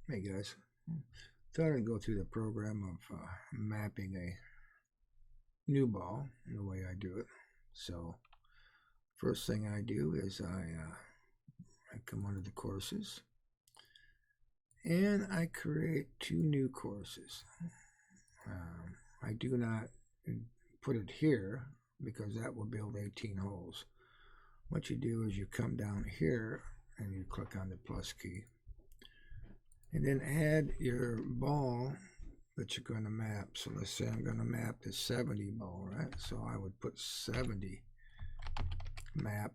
Hey guys, thought I'd go through the program of mapping a new ball and the way I do it. So first thing I do is I come under the courses and I create two new courses. I do not put it here because that will build 18 holes. What you do is you come down here and you click on the plus key. And then add your ball that you're going to map. So let's say I'm going to map the 70 ball, right? So I would put 70 map,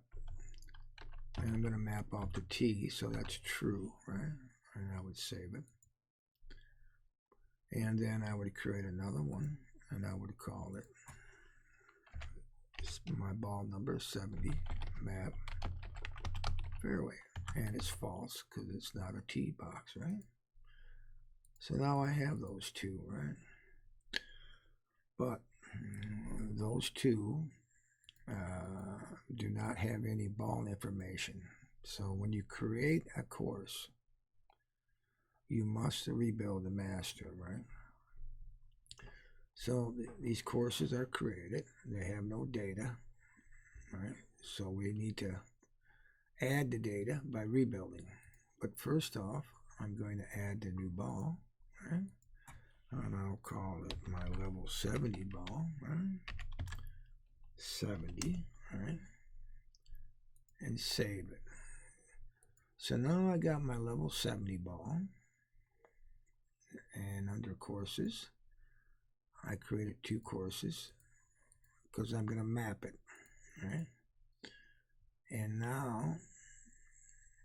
and I'm going to map off the T, so that's true, right? And I would save it. And then I would create another one, and I would call it my ball number 70 map fairway. And it's false because it's not a tee box, right? So now I have those two, right? But those two do not have any ball information. So when you create a course, you must rebuild the master, right? So these courses are created. They have no data, right? So we need to add the data by rebuilding. But first off, I'm going to add the new ball, right? And I'll call it my level 70 ball, right? 70, right? And save it. So now I got my level 70 ball. And under courses, I created two courses because I'm going to map it, right? And now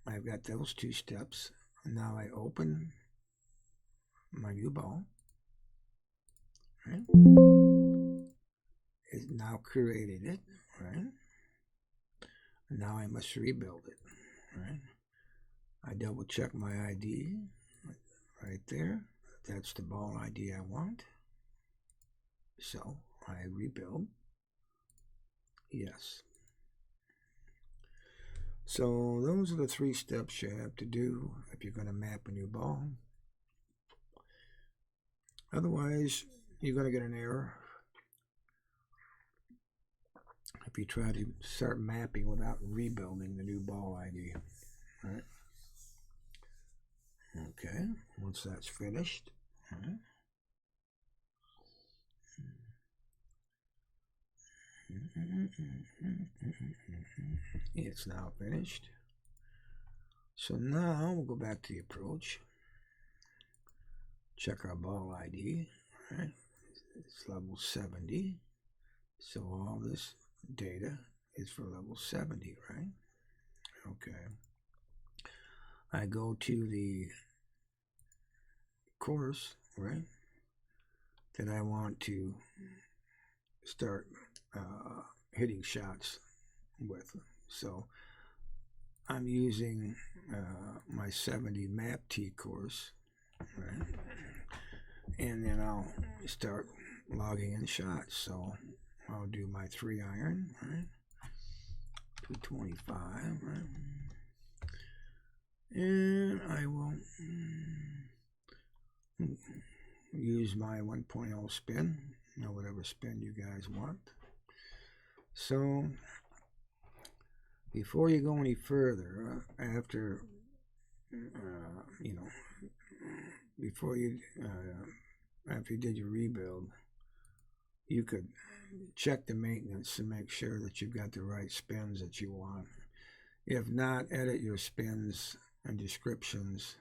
I've got those two steps. Now I open my new ball, right? It's now created it, right? And now I must rebuild it, right? I double check my ID right there. That's the ball ID I want. So I rebuild. Yes. So those are the three steps you have to do if you're going to map a new ball. Otherwise, you're going to get an error if you try to start mapping without rebuilding the new ball ID. Right? Okay, once that's finished, right. It's now finished. So now we'll go back to the approach. Check our ball ID, right? It's level 70. So all this data is for level 70, right? Okay. I go to the course, right, that I want to start hitting shots with. So I'm using my 70 map T course, right? And then I'll start logging in shots. So I'll do my 3-iron, right? 225, right? And I will use my 1.0 spin, whatever spin you guys want. So before you go any further, after before you after you did your rebuild, you could check the maintenance to make sure that you've got the right spins that you want. If not, edit your spins and descriptions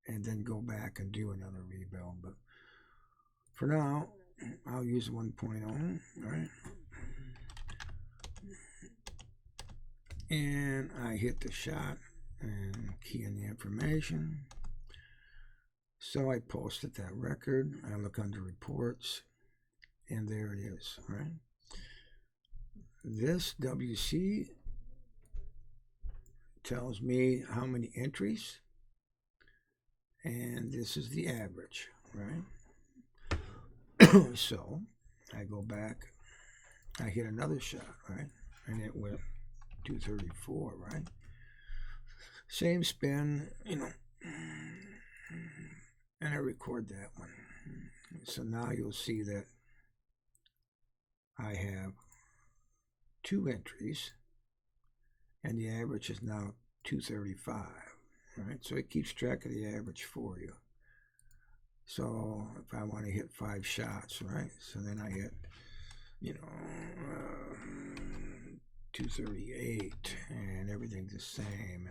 and then go back and do another rebuild. But for now, I'll use 1.0, right? And I hit the shot and key in the information. So I posted that record. I look under reports, and there it is, right? This WC tells me how many entries, and this is the average, right? So I go back, I hit another shot, right? And it went 234, right? Same spin, record that one. So now you'll see that I have 2 entries, and the average is now 235. Right? So it keeps track of the average for you. So if I want to hit 5 shots, right? So then I hit, 238, and everything's the same,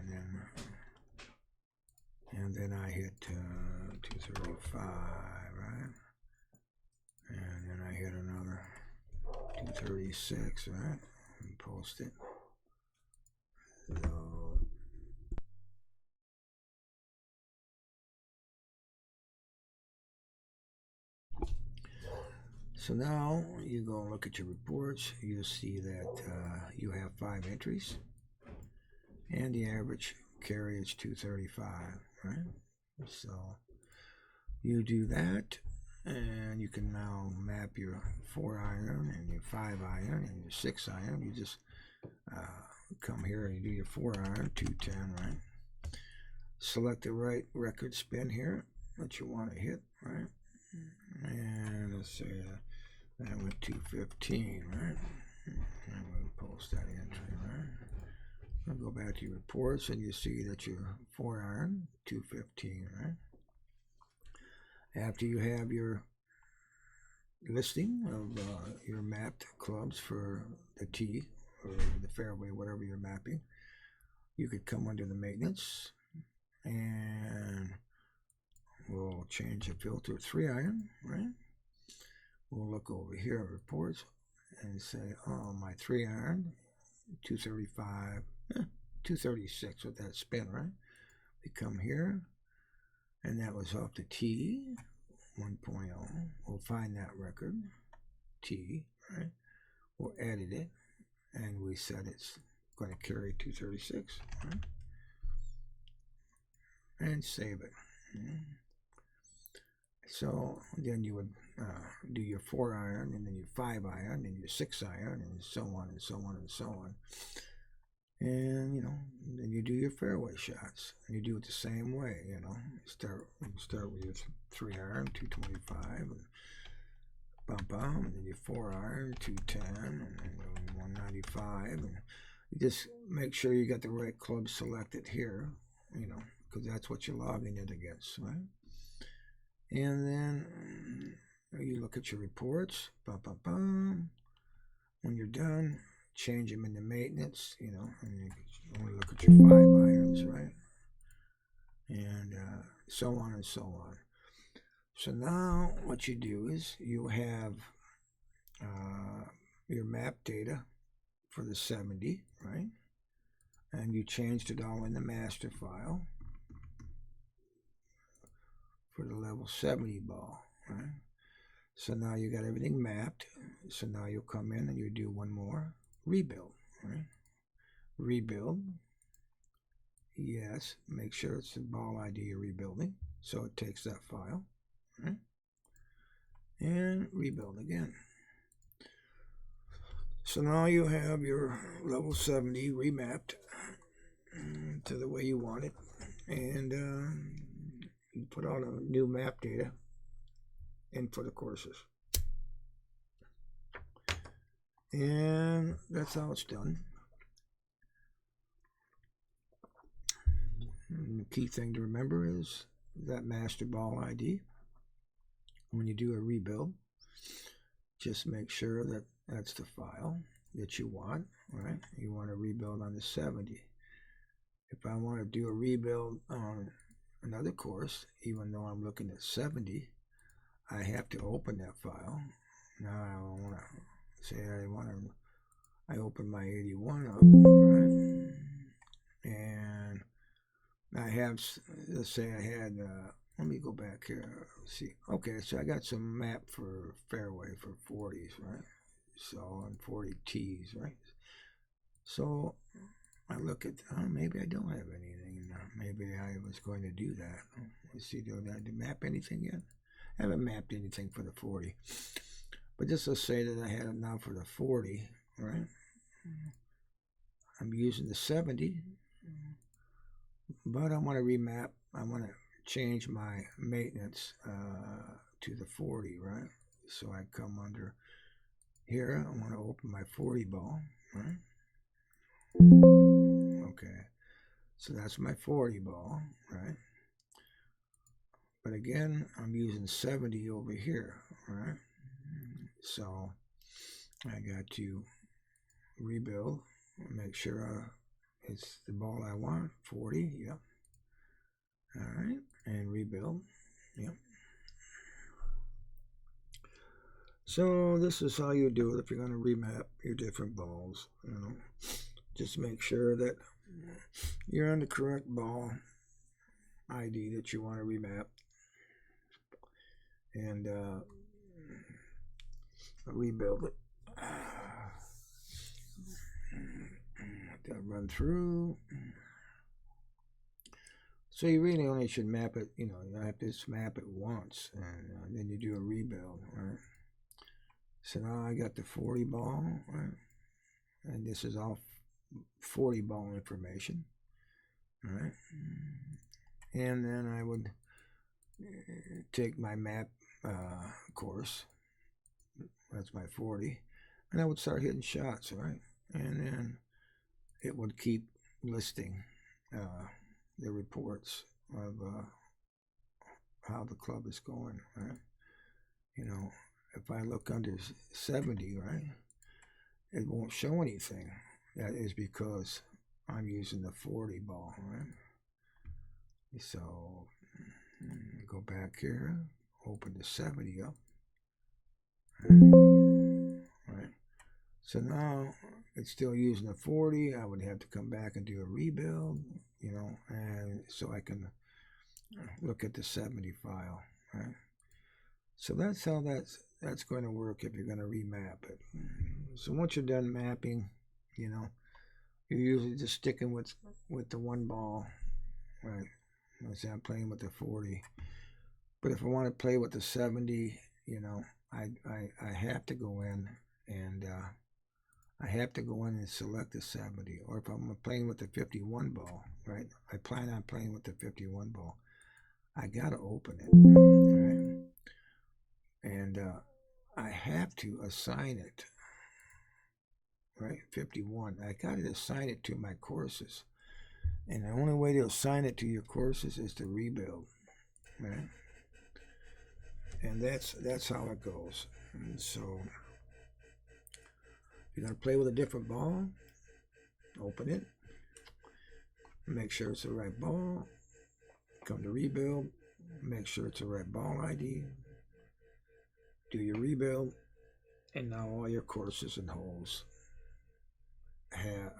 and then I hit 235, right? And then I hit another 236, right? And post it. So now you go and look at your reports. You'll see that you have 5 entries, and the average carry is 235, right? So you do that, and you can now map your 4-iron and your 5-iron and your 6-iron. You just come here and you do your 4-iron, 210, right? Select the right record spin here that you want to hit, right? And let's say that went 215, right? I'm going to post that entry, right? I'll go back to your reports, and you see that your 4-iron, 215, right? After you have your listing of your mapped clubs for the tee or the fairway, whatever you're mapping, you could come under the maintenance, and we'll change the filter 3-iron, right? We'll look over here at reports and say, oh, my 3-iron, 235, 236 with that spin, right? We come here, and that was off the tee, 1.0. We'll find that record, T, right? We'll edit it, and we said it's going to carry 236, right? And save it. So then you would do your 4-iron, and then your 5-iron, and your 6-iron, and so on and so on and so on. And then you do your fairway shots, and you do it the same way. Start with your 3-iron, 225, and bum, and then your 4-iron, 210, and then 195, and you just make sure you got the right club selected here, because that's what you're logging it against, right? And then you look at your reports, when you're done, change them into maintenance, and you only look at your 5-irons, right? And so on and so on. So now what you do is you have your map data for the 70, right? And you changed it all in the master file for the level 70 ball, right? So now you got everything mapped. So now you'll come in and you do one more rebuild, right? Rebuild. Yes, make sure it's the ball ID you're rebuilding. So it takes that file, right? And rebuild again. So now you have your level 70 remapped to the way you want it, and you put all the new map data in for the courses. And that's how it's done. And the key thing to remember is that master ball ID. When you do a rebuild, just make sure that that's the file that you want, right? You want to rebuild on the 70. If I want to do a rebuild on another course, even though I'm looking at 70, I have to open that file. Now I want to say I open my 81 up, right? And I have, let's say I had, let me go back here, see. Okay, so I got some map for fairway for 40s, right? So on 40 tees, right? So I look at, maybe I don't have anything. Maybe I was going to do that. Let's see, did I map anything yet? I haven't mapped anything for the 40. But just let's say that I had it now for the 40, right? I'm using the 70, but I want to remap. I want to change my maintenance to the 40, right? So I come under here. I want to open my 40 ball, right? Okay, so that's my 40 ball, right? But again, I'm using 70 over here, right? So I got to rebuild, make sure it's the ball I want, 40, yep. All right, and rebuild, yep. So this is how you do it if you're going to remap your different balls. You know, just make sure that you're on the correct ball ID that you want to remap, and rebuild it. Let that run through. So you really only should map it, you have to just map it once, and then you do a rebuild, right? So now I got the 40 ball, right? And this is all 40 ball information, right? And then I would take my map course, that's my 40, and I would start hitting shots, right? And then it would keep listing the reports of how the club is going, right? If I look under 70, right, it won't show anything. That is because I'm using the 40 ball, right? So go back here, open the 70 up, right? So now it's still using the 40. I would have to come back and do a rebuild, and so I can look at the 70 file, right? So that's how that's going to work if you're going to remap it. So once you're done mapping, you're usually just sticking with the one ball, right? Let's say I'm playing with the 40, but if I want to play with the 70, I have to go in and select the 70. Or if I'm playing with the 51 ball, right? I plan on playing with the 51 ball. I gotta open it, right? And I have to assign it, right? 51. I gotta assign it to my courses, and the only way to assign it to your courses is to rebuild, right? And that's how it goes. And so if you're gonna play with a different ball, open it, make sure it's the right ball, come to rebuild, make sure it's the right ball ID, do your rebuild, and now all your courses and holes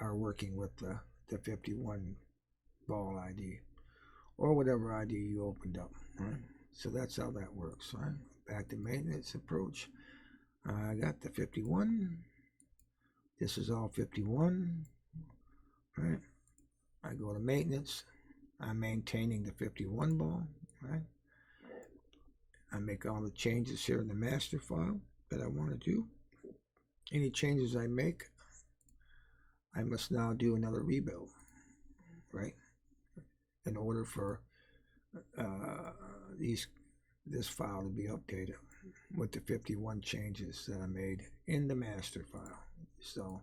are working with the 51 ball ID or whatever ID you opened up, right? So that's how that works, right? Back to maintenance approach. I got the 51. This is all 51, right? I go to maintenance. I'm maintaining the 51 ball, right? I make all the changes here in the master file that I want to do. Any changes I make, I must now do another rebuild, right? In order for this file to be updated with the 51 changes that I made in the master file. So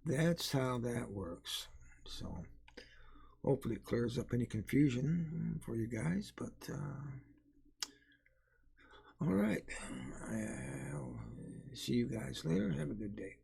that's how that works. So hopefully it clears up any confusion for you guys, but all right, I'll see you guys later. Have a good day.